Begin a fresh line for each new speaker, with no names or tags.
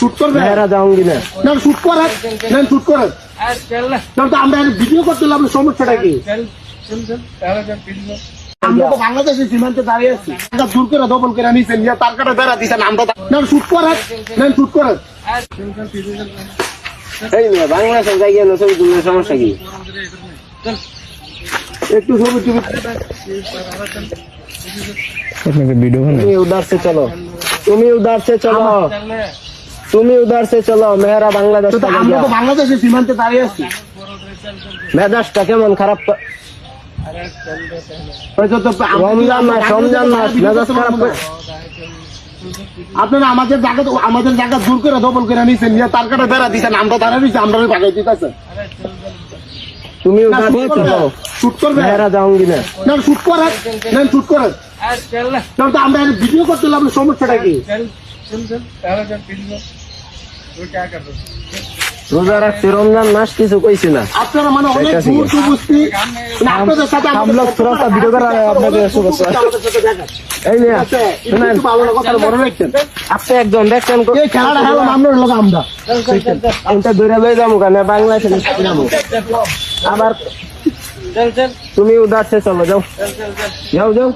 shoot করবে
মেহরা যাওঙ্গি না
না শুট করেন না শুট করেন না তো আমরা ভিডিও করছিলাম সমস্যাটা কি আমরা তো বাংলাদেশের সীমান্তে দাঁড়িয়ে আছি দূর করে দখল করে নিয়েছেন তার কাটা বেড়া দিচ্ছেন আমরা না শুট করেন না শুট করেন
এই মেয়ে বাংলাদেশের জায়গায় না ছবি তুললে সমস্যা কি
একটু ছবি টবি
वीडियो तुम उधर से चलो तुम उधर से चलो मेहरा बांग्लादेश
আমরা তো বাংলাদেশের সীমান্তে দাঁড়িয়ে আছি
মেজাজটা কেমন খারাপ রমজান মাস মেজাজ খারাপ
আপনারা আমাদের জায়গা দূর করে দখল করে নিয়েছেন তার কাটা বেড়া দিচ্ছেন আমরা দাঁড়া দিচ্ছি আমরা বাগাই দিতেছেন
তুমি উধর से चलो
শুট করবে
মেহরা যাওঙ্গি না
না শুট করেন না শুট করেন না তো আমরা ভিডিও করছিলাম সমস্যাটা কি
রোজা রাখছি রমজান মাস কিছু কইছি না
আপনারা মানে অনেক দূর বুঝছি আপনাদের সাথে
हम लोग थोड़ा सा वीडियो कर रहे हैं আপনাদের এই নিয়ে শুনেন
ভালো কথা মনে রাখছেন
আপনি একজন দেখছেন
এই খেলাটা খেলাম আমরা লোক আমরা
এটা দূরে লয়ে যাবো কেন বাংলাদেশে যাবো আবার তুমি উদার সে চলো যাও যাও যাও